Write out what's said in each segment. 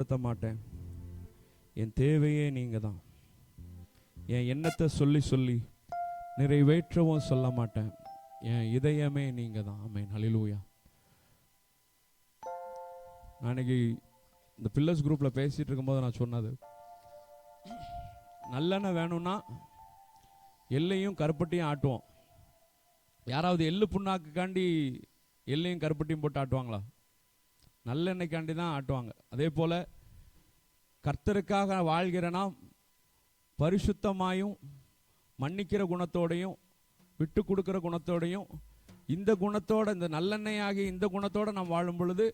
படுத்த மாட்டேன். என் தேவையே நீங்க தான். என் எண்ணத்தை சொல்லி சொல்லி நிறைவேற்றவும் சொல்ல மாட்டேன். என் இதயமே நீங்க தான். ஆமென். ஹல்லேலூயா. அன்னைக்கு இந்த பில்லர்ஸ் குரூப்ல பேசிட்டு இருக்கும்போது நான் சொன்னது, நல்லெண்ணெய் வேணும்னா எல்லையும் கருப்பட்டியும் ஆட்டுவோம். யாராவது எள்ளு புண்ணாக்குக்காண்டி எல்லையும் கருப்பட்டியும் போட்டு ஆட்டுவாங்களா? நல்லெண்ணெய்க்காண்டி தான் ஆட்டுவாங்க. அதே போல கர்த்தருக்காக வாழ்கிற நாம் பரிசுத்தமாயும் மன்னிக்கிற குணத்தோடையும் விட்டு கொடுக்கிற குணத்தோடையும் இந்த குணத்தோட, இந்த நல்லெண்ணெயாகி இந்த குணத்தோட நாம் வாழும் பொழுது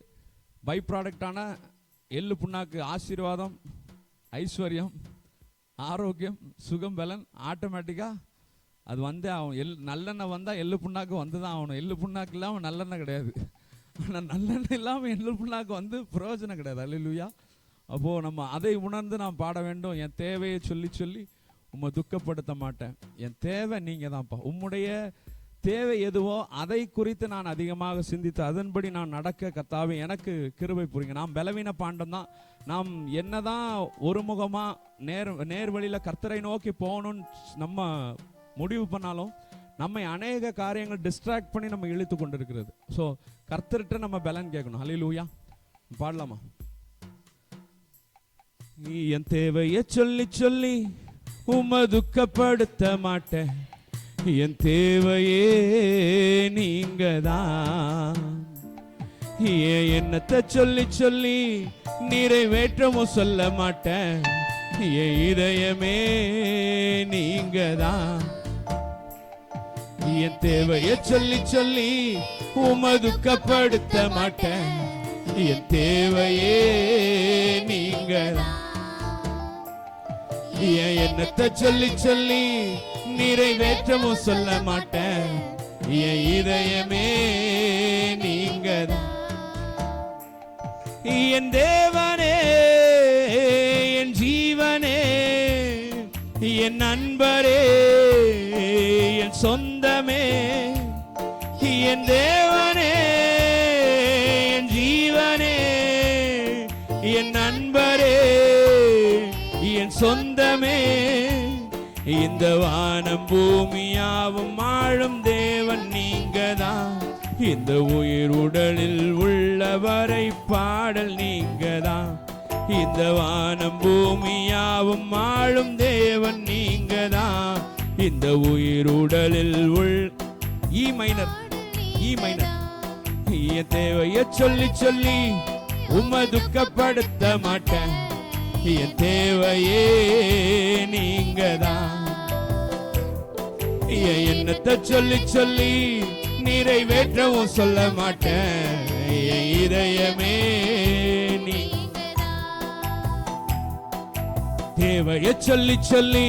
பை ப்ராடக்டான எள்ளு புண்ணாக்கு ஆசீர்வாதம், ஐஸ்வர்யம், ஆரோக்கியம், சுகம், பலன் ஆட்டோமேட்டிக்காக அது வந்து அவன் நல்லெண்ணெய் வந்தால் எள்ளு புண்ணாக்கு வந்து தான் ஆகணும். எள்ளு புண்ணாக்கு இல்லாமல் நல்லெண்ணெய் கிடையாது. ஆனால் நல்லெண்ணெய் இல்லாமல் எள்ளு புண்ணாக்கு வந்து பிரயோஜனம் கிடையாது. அல்லேலூயா. அப்போது நம்ம அதை உணர்ந்து நாம் பாட வேண்டும். என் தேவையை சொல்லி சொல்லி உம்மை துக்கப்படுத்த மாட்டேன். என் தேவை நீங்கள் தான்ப்பா. உம்முடைய தேவை எதுவோ அதை குறித்து நான் அதிகமாக சிந்தித்து அதன்படி நான் நடக்க கர்த்தாவே எனக்கு கிருபை புரியுங்க. நாம் பலவீன பாண்டம் தான். நாம் என்னதான் ஒருமுகமாக நேர் வழியில் கர்த்தரை நோக்கி போகணும்னு நம்ம முடிவு பண்ணாலும் நம்மை அநேக காரியங்கள் டிஸ்ட்ராக்ட் பண்ணி நம்ம இழுத்து கொண்டு இருக்கிறது. ஸோ கர்த்தர்கிட்ட நம்ம பலன் கேட்கணும். ஹல்லேலூயா. பாடலாமா? நீ என் தேவையை சொல்லி சொல்லி உம்மை துக்கப்படுத்த மாட்டேன். என் தேவையே நீங்க தான். என் எண்ணத்தை சொல்லி சொல்லி நிறைவேற்றவும் சொல்ல மாட்டேன். என் இதயமே நீங்க தான். என் தேவையை சொல்லி சொல்லி உம்மை துக்கப்படுத்த மாட்டேன். என் தேவையே நீங்க தான். என் எண்ணத்தை சொல்லி சொல்லி நிறைவேற்றவும் சொல்ல மாட்டேன். என் இதயமே நீங்க தான். என் தேவனே, என் ஜீவனே, என் நண்பரே, என் சொந்தமே, என் தேவனே, என் ஜீவனே, என் நண்பரே, என் சொந்தமே, இந்த வானம் பூமியாவும் ஆளும் தேவன் நீங்கதான். இந்த உயிர் உடலில் உள்ளவரை பாடல் நீங்கதான். இந்த வானம் பூமியாவும் ஆளும் தேவன் நீங்கதான். இந்த உயிர் உடலில் ஈ மைனர் என் தேவையை சொல்லி சொல்லி உம்மை துக்கப்படுத்த மாட்டேன். என் தேவையே நீங்கதான். என் எண்ணத்தை சொல்லி சொல்லி நிறைவேற்றவும் சொல்ல மாட்டேன். என் இதயமே நீ. தேவையை சொல்லி சொல்லி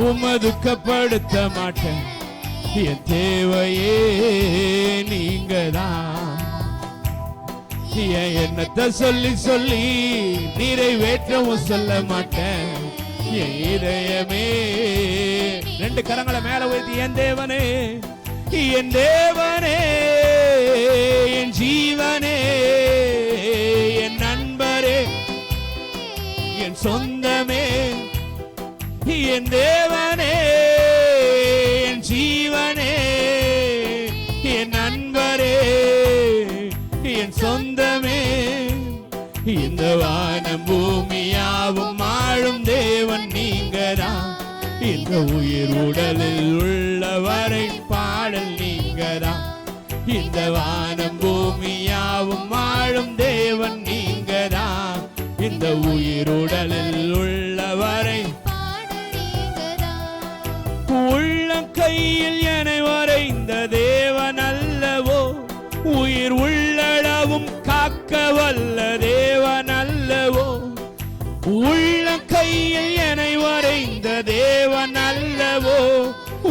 உம்மை துக்கப்படுத்த மாட்டேன். என் தேவையே நீங்கதான். என் எண்ணத்தை சொல்லி சொல்லி நிறைவேற்றவும் சொல்ல மாட்டேன். என் இதயமே. ரெண்டு கரங்களை மேல உயர்த்தி, என் தேவனே, என் தேவனே, என் ஜீவனே, என் நண்பரே, என் சொந்தமே, என் தேவனே, என் ஜீவனே, என் நண்பரே, என் சொந்தமே, இந்த வானம் பூமியாவும் ஆளும் தேவன் நீங்கதான். இந்த உயிர் உடலில் உள்ளவரை பாடல் நீங்கதான். இந்த வானம் பூமியாவும் ஆளும் தேவன் நீங்கதான். இந்த உயிர் உடலில் உள்ளவரை உள்ளம் கையில் என வரைந்த தேவன் அல்லவோ. உயிர் உள்ளளவும் காக்க வல்ல தேவன் அல்லவோ. உள்ளம் கையில் என வரைந்த தேவன் அல்லவோ.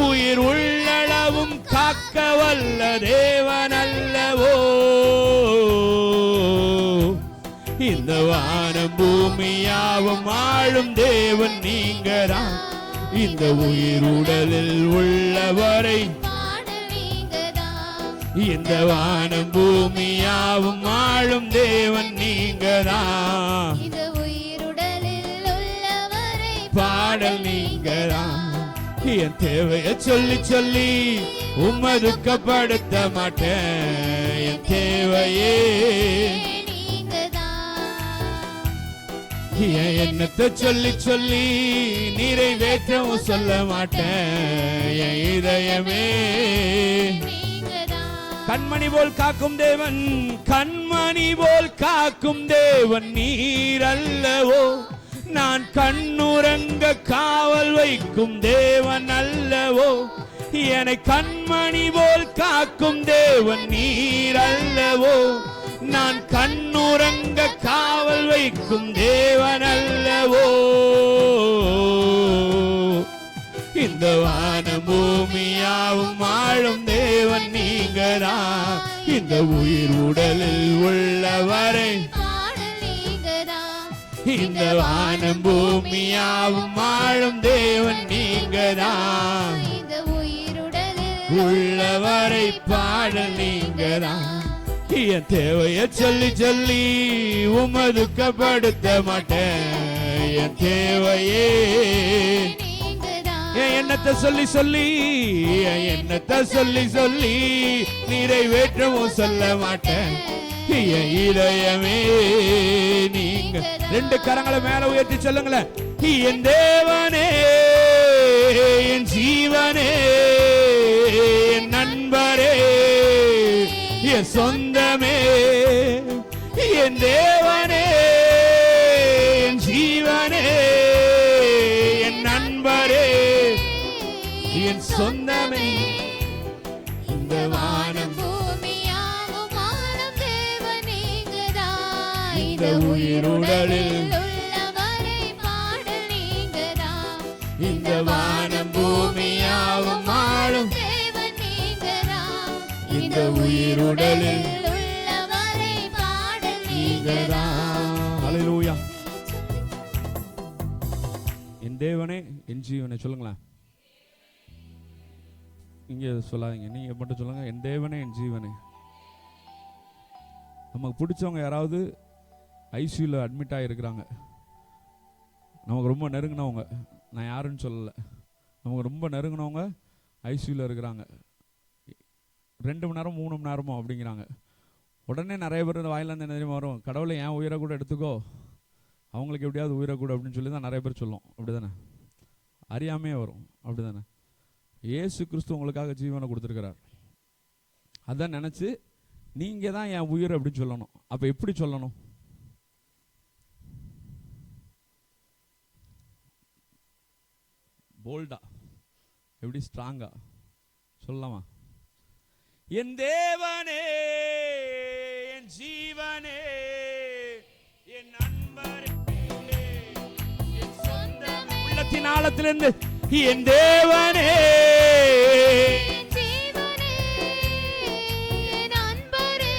உயிர் உள்ளளவும் காக்க வல்ல தேவன் அல்லவோ. இந்த வானம் பூமியாவும் ஆளும் தேவன் நீங்கதான். இந்த உயிர் உடலில் உள்ளவரை இந்த வானம் பூமியாவும் ஆளும் தேவன் நீங்கதான். பாடல் நீங்கதான். என் தேவைய சொல்லி சொல்லி உம்மை துக்கப்படுத்த மாட்டேன். என் தேவையே என் எண்ணத்தை சொல்லி சொல்லி நிறைவேற்றவும் சொல்ல மாட்டேன். என் இதயமே கண்மணி போல் காக்கும் தேவன், கண்மணி போல் காக்கும் தேவன் நீர் அல்லவோ. நான் கண்ணுறங்க காவல் வைக்கும் தேவன் அல்லவோ. என்னை கண்மணி போல் காக்கும் தேவன் நீர் அல்லவோ. நான் கண்ணுறங்க காவல் வைக்கும் தேவன் அல்லவோ. இந்த வானம் பூமியாவும் ஆளும் தேவன் நீங்கதான். இந்த உயிர் உடலில் உள்ளவரை இந்த வானம் பூமியாவும் ஆளும் தேவன் நீங்கதான். உள்ளவரை பாடல் நீங்கதான். என் தேவைய சொல்லி சொல்லி உம்மை துக்கப்படுத்த மாட்டேன். என் தேவையே என் எண்ணத்தை சொல்லி சொல்லி என் எண்ணத்தை சொல்லி சொல்லி நிறைவேற்றவும் சொல்ல மாட்டேன். என் இதயமே நீங்க. ரெண்டு கரங்களை மேல உயர்த்தி சொல்லுங்களேன். என் தேவனே, என் ஜீவனே, என் நண்பரே, என் சொந்தமே, என் தேவனே, என் ஜீவனே, என் நண்பரே, என் சொந்தமே. இந்த வானம் பூமியாவும் ஆளும் தேவன் நீங்கதான். இந்த உயிருடலில் உள்ளவரை பாடல் நீங்கதான். இந்த வானம் பூமியாவும் ஆளும் தேவன் நீங்கதான். இந்த உயிருடலில் உள்ளவரை பாடல் நீங்கதான். ஹல்லேலூயா. என் தேவனே, என் ஜீவனே. சொல்லுங்களேன். இங்கே சொல்லாதீங்க, நீங்க மட்டும் சொல்லுங்க. என் தேவனே, என் ஜீவனே. நமக்கு பிடிச்சவங்க யாராவது ஐசியூவில் அட்மிட் ஆகிருக்கிறாங்க, நமக்கு ரொம்ப நெருங்கினவங்க, நான் யாருன்னு சொல்லலை, நமக்கு ரொம்ப நெருங்கினவங்க ஐசியூவில் இருக்கிறாங்க. 2 மணி நேரம் 3 மணி நேரமோ அப்படிங்கிறாங்க. உடனே நிறைய பேர் வாயிலேருந்து என்ன தெரியுமா வரும்? கடவுளை என் உயிரை கூட எடுத்துக்கோ, அவங்களுக்கு எப்படியாவது உயிரை கூட அப்படின்னு சொல்லி தான் நிறைய பேர் சொல்லும். அப்படி தானே? அறியாமே வரும். அப்படி தானே? இயேசு கிறிஸ்து உங்களுக்காக ஜீவனை கொடுத்துருக்கிறார். அதான் நினச்சி நீங்கள் தான் என் உயிர் அப்படின்னு சொல்லணும். அப்போ எப்படி சொல்லணும்? போல்டா, எப்படி ஸ்ட்ராங்கா சொல்லலாமா? என் தேவனே, என் ஜீவனே, என் நண்பரே, என் சொந்தமே. உள்ளத்தின் ஆழத்திலிருந்து என் தேவனே, என் ஜீவனே, என் நண்பரே,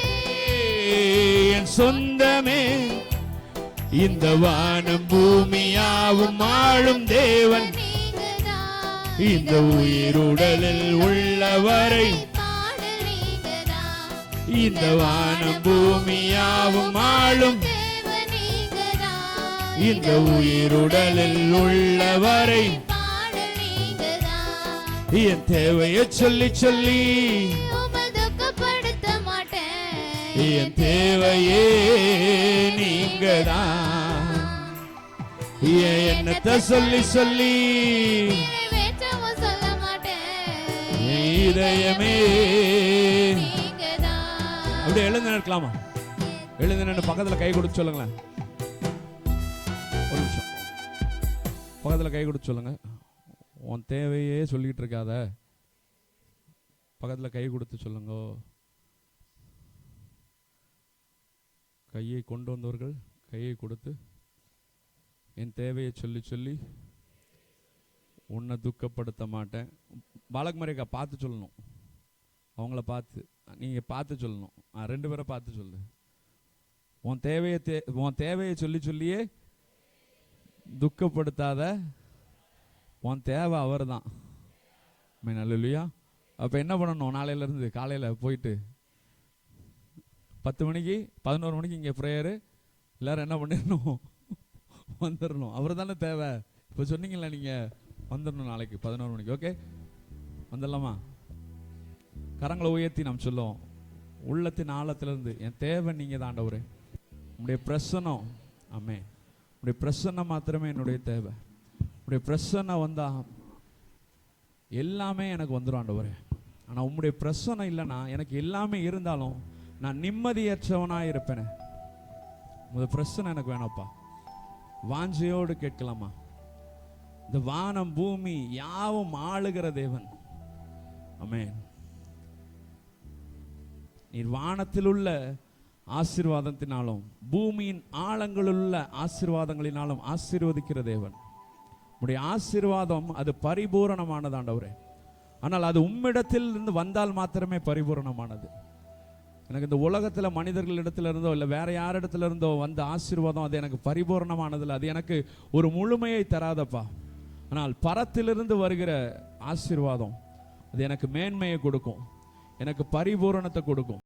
என் சொந்தமே. இந்த வானம் பூமியாவும் ஆளும் தேவன் நீங்கதான். இந்த உயிருடலில் உள்ளவரை பாடல் நீங்கதான். இந்த வானம் பூமியாவும் ஆளும் தேவன் நீங்கதான். இந்த உயிருடலில் உள்ளவரை என் தேவையை சொல்லி சொல்லி உம்மை துக்கப்படுத்த மாட்டேன். என் தேவையே நீங்கதான். என் எண்ணத்தை சொல்லி சொல்லி நிறைவேற்றவும் சொல்ல மாட்டேன். என் இதயமே நீங்கதான். அப்படியே எழுந்து நிற்கலாமா? எழுந்து நின்று பக்கத்தில் கை கொடுத்து சொல்லுங்களேன். ஒரு நிமிஷம் பக்கத்தில் கை கொடுத்து சொல்லுங்க. உன் தேவையே சொல்லிட்டு இருக்காத, பக்கத்தில் கை கொடுத்து சொல்லுங்க. கையை கொண்டு வந்தவர்கள் கையை கொடுத்து என் தேவையை சொல்லி சொல்லி உன்னை துக்கப்படுத்த மாட்டேன். பாலகுமாரிக்கா பார்த்து சொல்லணும், அவங்கள பார்த்து நீங்கள் பார்த்து சொல்லணும். 2 பேரை பார்த்து சொல்லு. உன் தேவையை சொல்லி சொல்லியே துக்கப்படுத்தாத, உன் தேவை அவர் தான். அல்லேலூயா. அப்போ என்ன பண்ணணும்? நாளையிலேருந்து காலையில் போயிட்டு 10 மணிக்கு 11 மணிக்கு இங்கே ப்ரேயரு, எல்லோரும் என்ன பண்ணிடணும்? வந்துடணும். அவர் தானே தேவை. இப்போ சொன்னீங்களா நீங்கள் வந்துடணும் நாளைக்கு 11 மணிக்கு, ஓகே வந்துடலாமா? கரங்களை உயர்த்தி நாம் சொல்லுவோம், உள்ளத்தின் ஆழத்திலிருந்து என் தேவை நீங்கள் தான் ஆண்டவரே, உங்களுடைய பிரசன்னம். ஆமே, உங்களுடைய பிரசன்னம் மாத்திரமே என்னுடைய தேவை. உங்களுடைய பிரசன்னம் வந்தா எல்லாமே எனக்கு வந்துடும் ஆண்டவரே. ஆனால் உங்களுடைய பிரசன்னம் இல்லைன்னா எனக்கு எல்லாமே இருந்தாலும் நான் நிம்மதியற்றவனாக இருப்பேனே. உங்களுடைய பிரசன்னம் எனக்கு வேணாப்பா. வாஞ்சையோடு கேட்கலாமா? இந்த வானம் பூமி யாவும் ஆளுகிற தேவன். ஆமென். நீர் வானத்தில் உள்ள ஆசீர்வாதத்தினாலும் பூமியின் ஆழங்களுள்ள ஆசீர்வாதங்களினாலும் ஆசீர்வதிக்கிற தேவன். உடைய ஆசீர்வாதம் அது பரிபூரணமானது ஆண்டவரே. ஆனால் அது உம்மிடத்தில் இருந்து வந்தால் மாத்திரமே பரிபூரணமானது. எனக்கு இந்த உலகத்தில் மனிதர்களிடத்துல இருந்தோ இல்லை வேற யாரிடத்துல இருந்தோ வந்த ஆசீர்வாதம் அது எனக்கு பரிபூரணமானதில்லை. அது எனக்கு ஒரு முழுமையை தராதப்பா. ஆனால் பரத்திலிருந்து வருகிற ஆசீர்வாதம் அது எனக்கு மேன்மையை கொடுக்கும், எனக்கு பரிபூரணத்தை கொடுக்கும்.